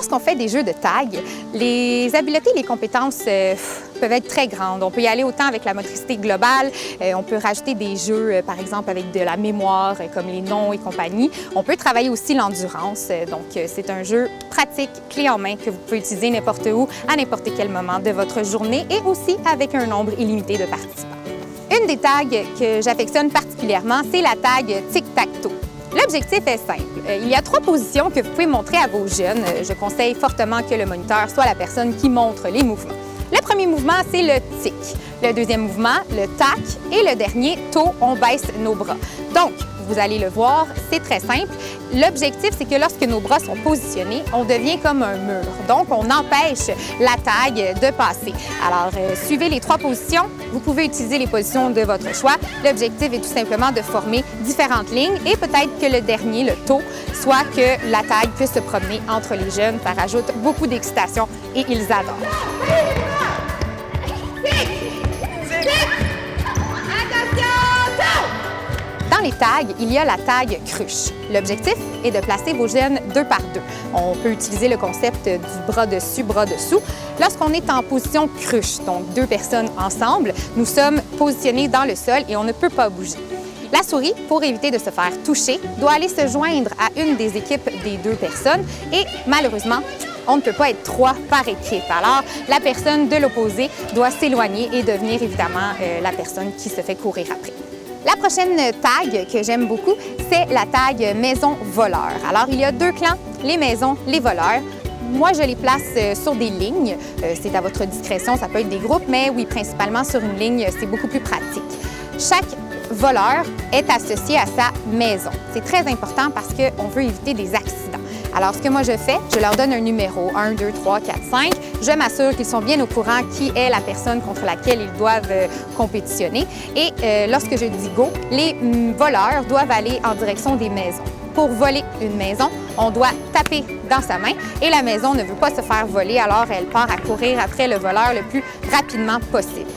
Lorsqu'on fait des jeux de tag, les habiletés et les compétences peuvent être très grandes. On peut y aller autant avec la motricité globale, on peut rajouter des jeux, par exemple, avec de la mémoire, comme les noms et compagnie. On peut travailler aussi l'endurance, donc c'est un jeu pratique, clé en main, que vous pouvez utiliser n'importe où, à n'importe quel moment de votre journée et aussi avec un nombre illimité de participants. Une des tags que j'affectionne particulièrement, c'est la tag Tic-Tac-Toe. L'objectif est simple. Il y a 3 positions que vous pouvez montrer à vos jeunes. Je conseille fortement que le moniteur soit la personne qui montre les mouvements. Le premier mouvement, c'est le tic. Le deuxième mouvement, le tac. Et le dernier, toe, on baisse nos bras. Donc, vous allez le voir, c'est très simple. L'objectif, c'est que lorsque nos bras sont positionnés, on devient comme un mur. Donc, on empêche la tag de passer. Alors, suivez les 3 positions. Vous pouvez utiliser les positions de votre choix. L'objectif est tout simplement de former différentes lignes et peut-être que le dernier, le toe, soit que la tag puisse se promener entre les jeunes. Ça rajoute beaucoup d'excitation et ils adorent. Dans les tags, il y a la tag cruche. L'objectif est de placer vos jeunes 2 par 2. On peut utiliser le concept du bras dessus, bras dessous. Lorsqu'on est en position cruche, donc 2 personnes ensemble, nous sommes positionnés dans le sol et on ne peut pas bouger. La souris, pour éviter de se faire toucher, doit aller se joindre à une des équipes des 2 personnes et malheureusement, on ne peut pas être 3 par équipe. Alors, la personne de l'opposé doit s'éloigner et devenir évidemment la personne qui se fait courir après. La prochaine tag que j'aime beaucoup, c'est la tag maison voleur. Alors, il y a 2 clans, les maisons, les voleurs. Moi, je les place sur des lignes. C'est à votre discrétion, ça peut être des groupes, mais oui, principalement sur une ligne, c'est beaucoup plus pratique. Chaque voleur est associé à sa maison. C'est très important parce qu'on veut éviter des accidents. Alors, ce que moi je fais, je leur donne un numéro, 1, 2, 3, 4, 5. Je m'assure qu'ils sont bien au courant qui est la personne contre laquelle ils doivent compétitionner. Et lorsque je dis go, les voleurs doivent aller en direction des maisons. Pour voler une maison, on doit taper dans sa main et la maison ne veut pas se faire voler, alors elle part à courir après le voleur le plus rapidement possible.